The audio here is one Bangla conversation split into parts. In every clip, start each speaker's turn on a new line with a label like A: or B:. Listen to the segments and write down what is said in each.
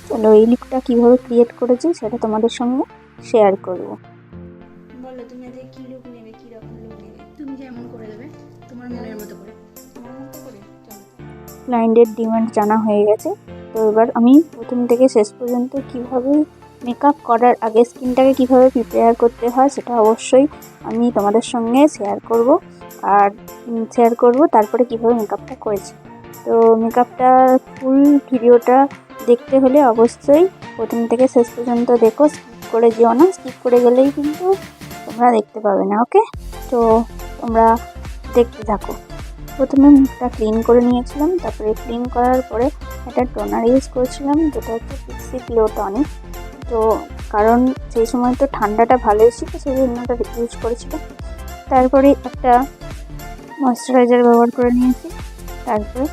A: চলো এই লুকটা কীভাবে ক্রিয়েট করেছি সেটা তোমাদের সঙ্গে শেয়ার করব।
B: বলো তুমি আজকে কি লুক নেবে, কি রকম লুক নেবে? তুমি যেমন করে দেবে তোমার মনের মতো করে। আমার মতো করে চলো।
A: ক্লায়েন্টের ডিমান্ড জানা হয়ে গেছে, তো এবার আমি প্রথম থেকে শেষ পর্যন্ত কিভাবে মেকআপ করার আগে স্কিনটাকে কিভাবে প্রিপেয়ার করতে হয় সেটা অবশ্যই আমি তোমাদের সঙ্গে শেয়ার করব। আর তারপরে কিভাবে মেকআপটা করেছি। তো মেকআপটা ফুল ভিডিওটা দেখতে হলে অবশ্যই প্রথম থেকে শেষ পর্যন্ত দেখো, স্কিপ করে যেও না। স্কিপ করে গেলেই কিন্তু তোমরা দেখতে পাবে না। ওকে, তো তোমরা দেখতে থাকো। প্রথমে মুখটা ক্লিন করে নিয়েছিলাম, তারপরে ক্লিন করার পরে একটা টোনার ইউজ করেছিলাম, যেটা হচ্ছে পিক্সি গ্লো টনিক। তো কারণ সেই সময় তো ঠান্ডাটা ভালো এসেছিল, সেই জন্য ওটা ইউজ করেছিলাম। তারপরে একটা ময়শ্চারাইজার ব্যবহার করে নিয়েছি, তারপরে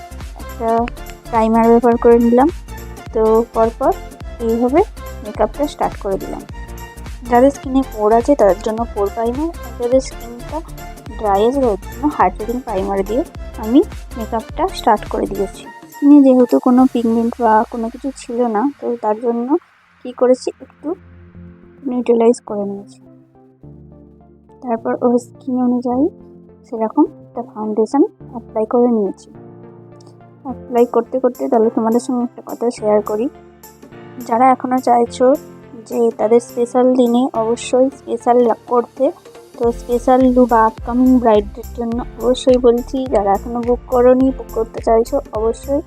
A: একটা প্রাইমার ব্যবহার করে নিলাম। তো পরপর এইভাবে মেকআপটা স্টার্ট করে দিলাম। যাদের স্কিনে পোর আছে তাদের জন্য পোর প্রাইমার, আর যাদের স্কিনটা ড্রাই আছে তাদের জন্য হাইড্রেটিং প্রাইমার দিয়ে আমি মেকআপটা স্টার্ট করে দিয়েছি। স্কিনে যেহেতু কোনো পিগমেন্ট বা কোনো কিছু ছিল না, তো তার জন্য কী করেছি, একটু নিউট্রালাইজ করে নিয়েছি। তারপর ওর স্কিন অনুযায়ী সেরকম একটা ফাউন্ডেশন অ্যাপ্লাই করে নিয়েছি। অ্যাপ্লাই করতে করতে তাহলে তোমাদের সঙ্গে একটা কথা শেয়ার করি। যারা এখনও চাইছো যে তাদের স্পেশাল দিনে অবশ্যই স্পেশাল করতে, তো স্পেশাল লুক বা আপকামিং ব্রাইডদের জন্য অবশ্যই বলছি, যারা এখনও বুক করোনি, বুক করতে চাইছো, অবশ্যই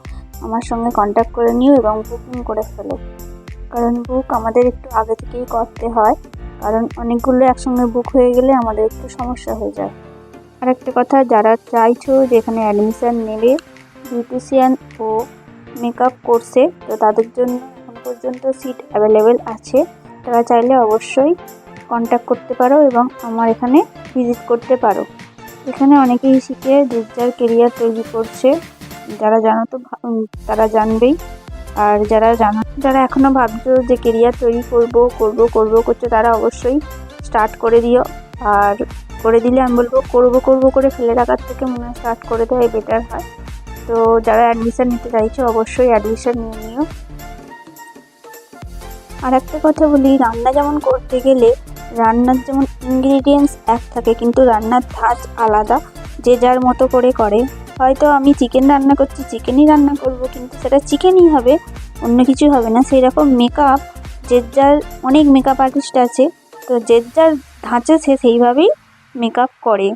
A: আমার সঙ্গে কন্ট্যাক্ট করে নিও এবং বুকিং করে ফেলো। কারণ বুক আমাদের একটু আগে থেকেই করতে হয়, কারণ অনেকগুলো একসঙ্গে বুক হয়ে গেলে আমাদের একটু সমস্যা হয়ে যায়। আর একটা কথা, যারা চাইছো যে এখানে অ্যাডমিশান নেবে বিউটিশিয়ান ও মেকআপ কোর্সে, তো তাদের জন্য এখন পর্যন্ত সিট অ্যাভেলেবেল আছে। তারা চাইলে অবশ্যই কন্ট্যাক্ট করতে পারো এবং আমার এখানে ভিজিট করতে পারো। এখানে অনেকেই শিখে যার কেরিয়ার তৈরি করছে। যারা জানো তো তারা জানবেই, আর যারা এখনও ভাবছো যে কেরিয়ার তৈরি করছো, তারা অবশ্যই স্টার্ট করে দিও। আর করে দিলে আমি বলবো করবো করে ফেলে রাখার থেকে মনে হয় স্টার্ট করে দেওয়াই বেটার হয়। তো যারা অ্যাডমিশান নিতে চাইছো অবশ্যই অ্যাডমিশান নিয়ে নিও। আর একটা কথা বলি, রান্না যেমন করতে গেলে রান্নার যেমন ইনগ্রিডিয়েন্টস এক থাকে, কিন্তু রান্নার ধাঁচ আলাদা, যে যার মতো করে করে। হয়তো আমি চিকেন রান্না করছি, চিকেনই রান্না করব, কিন্তু সেটা চিকেনই হবে, অন্য কিছু হবে না। সেই রকম মেকআপ, যে যার অনেক মেকআপ আর্টিস্ট আছে, তো যে যার ধাঁচে সে সেইভাবেই মেকআপ করে।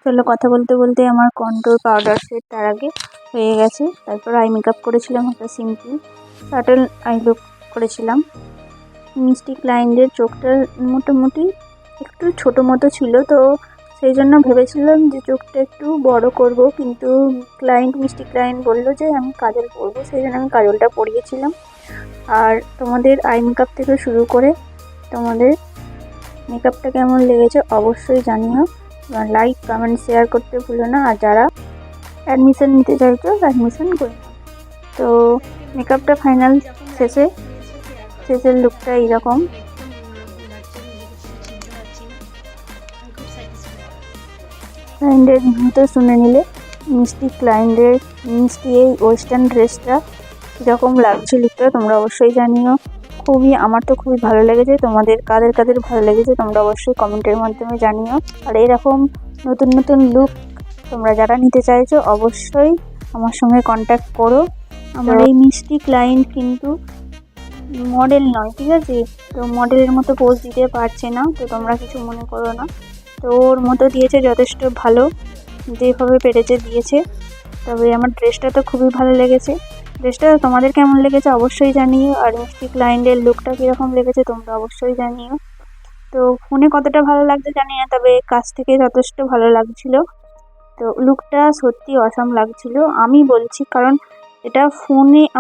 A: চলো, কথা বলতে বলতে আমার কন্ট্রোল পাউডার সেট তার আগে হয়ে গেছে। তারপর আই মেকআপ করেছিলাম, একটা সিম্পল সাটল আই লুক করেছিলাম। মিষ্টি ক্লায়েন্টের চোখটা মোটামুটি একটু ছোটো মতো ছিল, তো সেই জন্য ভেবেছিলাম যে চোখটা একটু বড় করব, কিন্তু মিষ্টি ক্লায়েন্ট বললো যে আমি কাজল পরবো, সেই জন্য আমি কাজলটা পরিয়েছিলাম। আর তোমাদের আই মেকআপ থেকে শুরু করে তোমাদের মেকআপটা কেমন লেগেছে অবশ্যই জানিও। লাইক, কমেন্ট, শেয়ার করতে ভুলো না। আর যারা অ্যাডমিশান নিতে চাইছো অ্যাডমিশান করে নাও। তো মেকআপটা ফাইনাল শেষের লুকটা এইরকম। ক্লায়েন্টের মতো শুনে নিলে ক্লায়েন্টের মিষ্টি এই ওয়েস্টার্ন ড্রেসটা কীরকম লাগছে লুকটা তোমরা অবশ্যই জানিও। আমার তো খুবই ভালো লেগেছে। তোমাদের কাদের ভালো লেগেছে তোমরা অবশ্যই কমেন্টের মাধ্যমে জানিও। আর এরকম নতুন নতুন লুক তোমরা যারা নিতে চাইছো অবশ্যই আমার সঙ্গে কন্ট্যাক্ট করো। আমার এই মিষ্টি ক্লায়েন্ট কিন্তু মডেল নয়, ঠিক আছে? তো মডেলের মতো পোজ দিতে পারছে না, তো তোমরা কিছু মনে করো না। তো ওর মতো দিয়েছে যথেষ্ট ভালো, যেভাবে পেরেছে দিয়েছে। তবে আমার ড্রেসটা তো খুবই ভালো লেগেছে। ড্রেসটা তোমাদের কেমন লেগেছে অবশ্যই জানিও। আর মিষ্টি ক্লায়েন্টের লুকটা কীরকম লেগেছে তোমরা অবশ্যই জানিও। তো ফোনে কতটা ভালো লাগছে জানি না, তবে কাছ থেকে যথেষ্ট ভালো লাগছিল। তো লুকটা সত্যি অসাম লাগছিল, আমি বলছি, কারণ এটা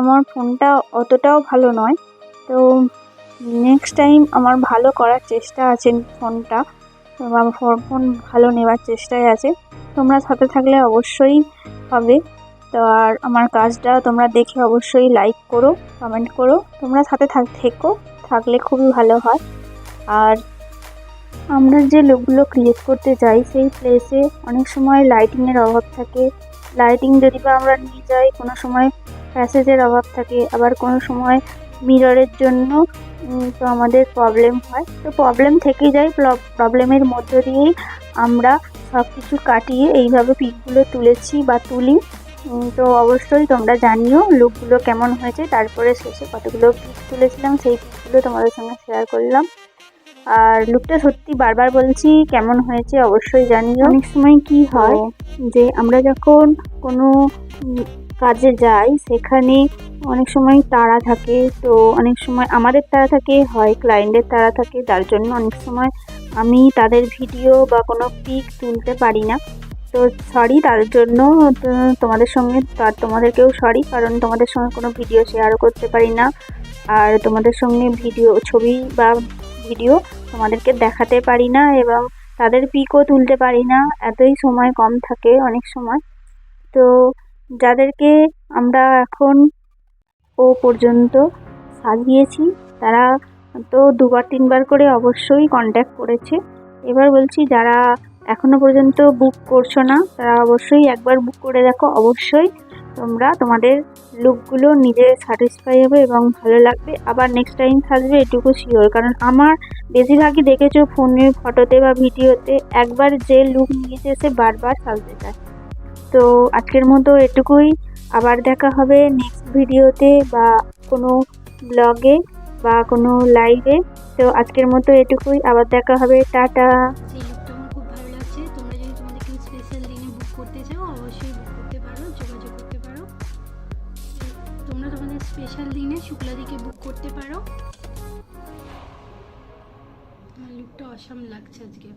A: আমার ফোনটা অতটাও ভালো নয়। তো নেক্সট টাইম আমার ভালো করার চেষ্টা আছে ফোনটা, আমার ফোন ভালো নেওয়ার চেষ্টায় আছে। তোমরা সাথে থাকলে অবশ্যই হবে। তো আর আমার কাজটা তোমরা দেখে অবশ্যই লাইক করো, কমেন্ট করো। তোমরা সাথে থাকলে খুবই ভালো হয়। আর আমরা যে লুকগুলো ক্রিয়েট করতে যাই সেই প্লেসে অনেক সময় লাইটিংয়ের অভাব থাকে। লাইটিং যদি বা আমরা নিয়ে যাই, কোনো সময় প্যাসেজের অভাব থাকে, আবার কোনো সময় মিররের জন্য তো আমাদের প্রবলেম হয়। তো প্রবলেম থেকেই যায়, প্রবলেমের মধ্য দিয়েই আমরা সব কিছু কাটিয়ে এইভাবে পিকগুলো তুলেছি বা তুলি। তো অবশ্যই তোমরা জানিও লুকগুলো কেমন হয়েছে। তারপরে শেষে কতগুলো পিক তুলেছিলাম সেই পিকগুলো তোমাদের সঙ্গে শেয়ার করলাম। আর লুকটা সত্যি বারবার বলছি কেমন হয়েছে অবশ্যই জানিও। অনেক সময় কি হয় যে আমরা যখন কোনো কাজে যাই সেখানে অনেক সময় তাড়া থাকে, তো অনেক সময় আমাদের তাড়া থাকে, হয় ক্লায়েন্টের তাড়া থাকে, তার জন্য অনেক সময় আমি তাদের ভিডিও বা কোনো পিক তুলতে পারি না। তো সরি তার জন্য, তো তোমাদের সঙ্গে তোমাদেরকেও সরি, কারণ তোমাদের সঙ্গে কোনো ভিডিও শেয়ারও করতে পারি না, আর তোমাদের সঙ্গে ভিডিও ছবি বা ভিডিও তোমাদেরকে দেখাতে পারি না, এবং তাদের পিকও তুলতে পারি না, এতই সময় কম থাকে অনেক সময়। তো যাদেরকে আমরা এখন পর্যন্ত সাজিয়েছি তারা তো 2-3বার করে অবশ্যই কন্ট্যাক্ট করেছে। এবার বলছি যারা এখনো পর্যন্ত বুক করছো না তারা অবশ্যই একবার বুক করে দেখো, অবশ্যই তোমরা তোমাদের লুকগুলো নিজে স্যাটিসফাই হবে এবং ভালো লাগবে। আবার নেক্সট টাইম থাকবে এটুকু শিওর, কারণ আমার বেশিরভাগই দেখেছো ফোনের ফটোতে বা ভিডিওতে একবার যে লুক নিয়েছে সে বারবার সাজতে চায়। তো আজকের মতো এটুকুই, আবার দেখা হবে নেক্সট ভিডিওতে বা কোনো ব্লগে বা কোনো লাইভে। তো আজকের মতো এটুকুই, আবার দেখা হবে, টাটা।
B: সেই লুকটা আমার খুব ভালো লাগছে। তোমরা যদি তোমাদের কেউ স্পেশাল দিনে বুক করতে চাও অবশ্যই বুক করতে পারো, যোগাযোগ করতে পারো। তোমরা তোমাদের স্পেশাল দিনে শুক্লাদিকে বুক করতে পারো। আমার লুকটা অসাম লাগছে আজকে।